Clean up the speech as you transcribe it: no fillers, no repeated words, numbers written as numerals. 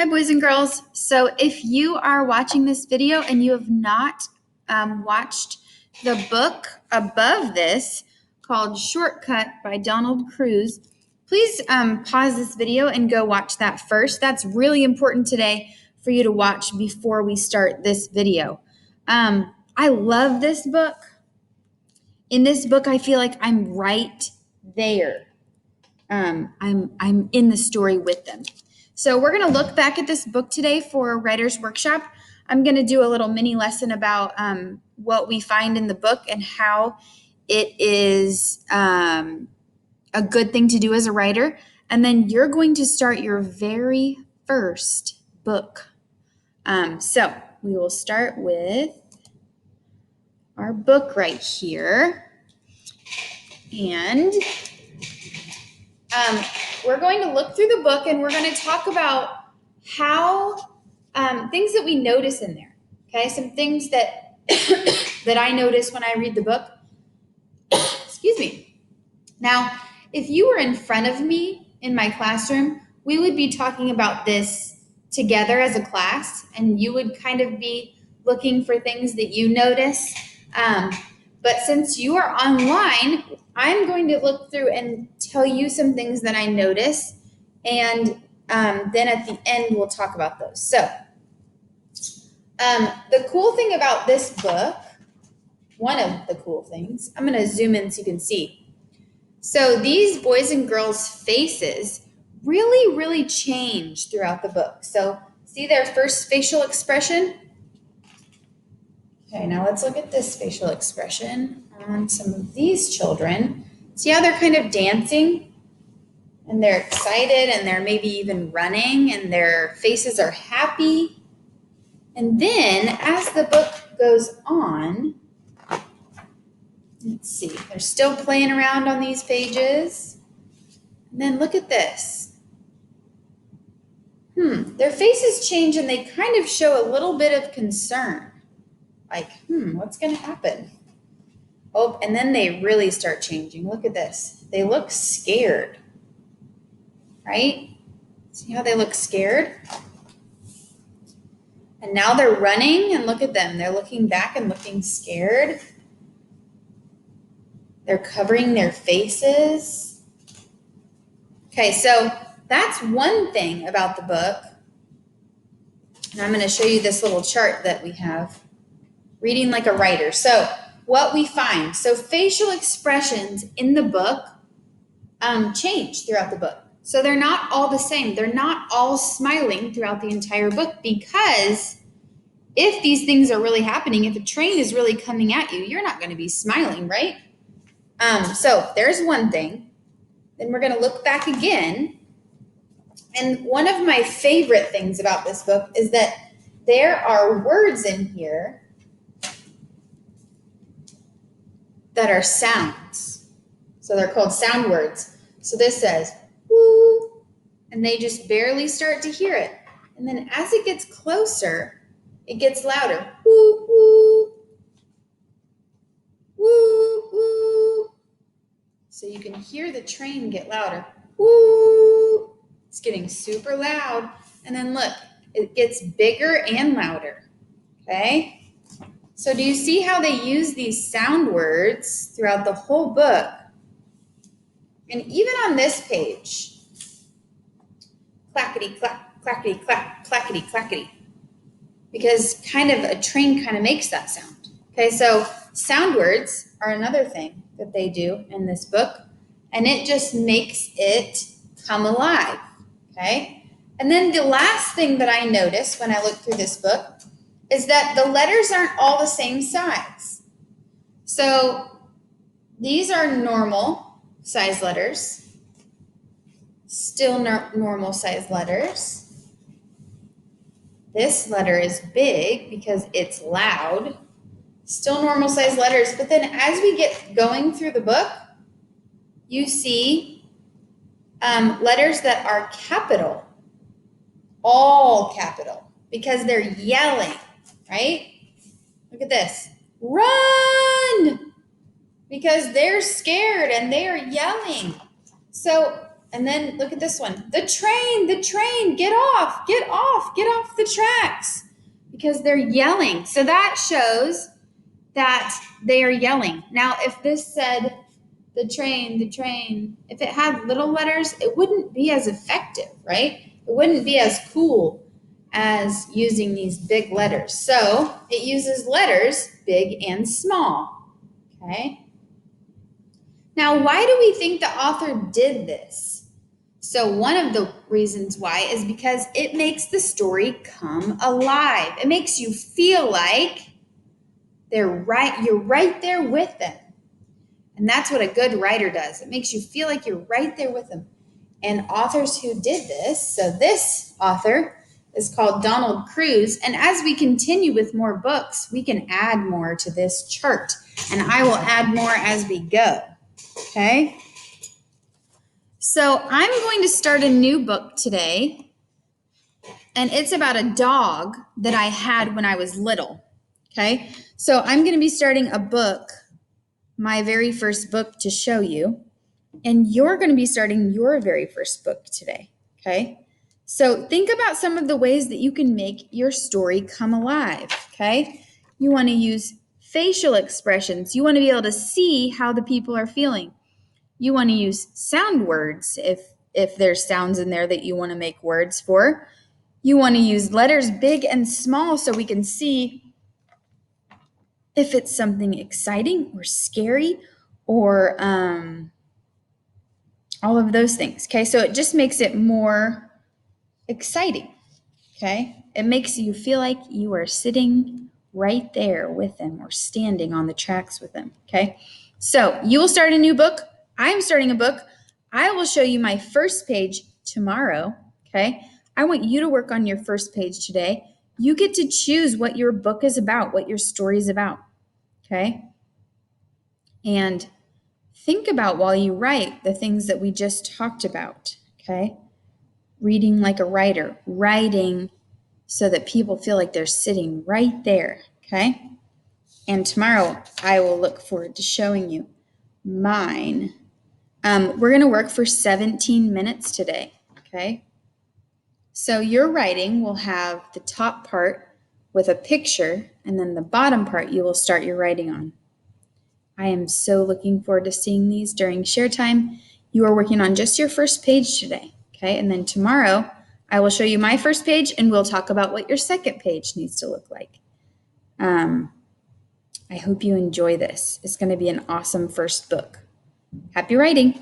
Hi, boys and girls. So if you are watching this video and you have not watched the book above this called Shortcut by Donald Cruz, please pause this video and go watch that first. That's really important today for you to watch before we start this video. I love this book. In this book, I feel like I'm right there. I'm in the story with them. So we're going to look back at this book today for Writer's Workshop. I'm going to do a little mini lesson about what we find in the book and how it is a good thing to do as a writer. And then you're going to start your very first book. So we will start with our book right here. And we're going to look through the book and we're going to talk about how things that we notice in there. Okay, some things that that I notice when I read the book. Excuse me. Now, if you were in front of me in my classroom, we would be talking about this together as a class, and you would kind of be looking for things that you notice. But since you are online, I'm going to look through and tell you some things that I notice, and then at the end, we'll talk about those. So the cool thing about this book, one of the cool things, I'm going to zoom in so you can see. So these boys and girls' faces really, really change throughout the book. So see their first facial expression? Okay, now let's look at this facial expression on some of these children. See how they're kind of dancing and they're excited and they're maybe even running and their faces are happy. And then as the book goes on, let's see, they're still playing around on these pages. And then look at this. Their faces change and they kind of show a little bit of concern. Like, what's going to happen? Oh, and then they really start changing. Look at this. They look scared, right? See how they look scared? And now they're running, and look at them. They're looking back and looking scared. They're covering their faces. Okay, so that's one thing about the book. And I'm going to show you this little chart that we have. Reading like a writer. So what we find. So facial expressions in the book change throughout the book. So they're not all the same. They're not all smiling throughout the entire book, because if these things are really happening, if a train is really coming at you, you're not going to be smiling, right? So there's one thing. Then we're going to look back again. And one of my favorite things about this book is that there are words in here that are sounds. So they're called sound words. So this says, woo, and they just barely start to hear it. And then as it gets closer, it gets louder. Woo, woo, woo, woo. So you can hear the train get louder. Woo, it's getting super loud. And then look, it gets bigger and louder, okay? So do you see how they use these sound words throughout the whole book? And even on this page, clackety, clack, clackety, clack, clackety, clackety. Because kind of a train kind of makes that sound. Okay, so sound words are another thing that they do in this book. And it just makes it come alive, okay? And then the last thing that I noticed when I looked through this book is that the letters aren't all the same size. So these are normal size letters, still normal size letters. This letter is big because it's loud, still normal size letters. But then as we get going through the book, you see letters that are capital, all capital, because they're yelling, right? Look at this. Run! Because they're scared and they are yelling. So And then look at this one. The train, get off, get off, get off the tracks. Because they're yelling. So that shows that they are yelling. Now, if this said the train, if it had little letters, it wouldn't be as effective, right? It wouldn't be as cool as using these big letters. So it uses letters big and small, okay? Now, why do we think the author did this? So one of the reasons why is because it makes the story come alive. It makes you feel like you're right there with them. And that's what a good writer does. It makes you feel like you're right there with them. And authors who did this, so this author is called Donald Cruz. And as we continue with more books, we can add more to this chart. And I will add more as we go. Okay? So I'm going to start a new book today. And it's about a dog that I had when I was little. Okay? So I'm going to be starting a book, my very first book to show you. And you're going to be starting your very first book today, okay? So think about some of the ways that you can make your story come alive, okay? You want to use facial expressions. You want to be able to see how the people are feeling. You want to use sound words if there's sounds in there that you want to make words for. You want to use letters big and small so we can see if it's something exciting or scary or all of those things, okay? So it just makes it more exciting, okay? It makes you feel like you are sitting right there with them or standing on the tracks with them, okay? So you will start a new book. I'm starting a book. I will show you my first page tomorrow, okay? I want you to work on your first page today. You get to choose what your book is about, what your story is about, okay? And think about while you write the things that we just talked about, okay? Reading like a writer, writing so that people feel like they're sitting right there, okay? And tomorrow, I will look forward to showing you mine. We're going to work for 17 minutes today, okay? So your writing will have the top part with a picture, and then the bottom part you will start your writing on. I am so looking forward to seeing these during share time. You are working on just your first page today, okay? And then tomorrow, I will show you my first page and we'll talk about what your second page needs to look like. I hope you enjoy this. It's going to be an awesome first book. Happy writing.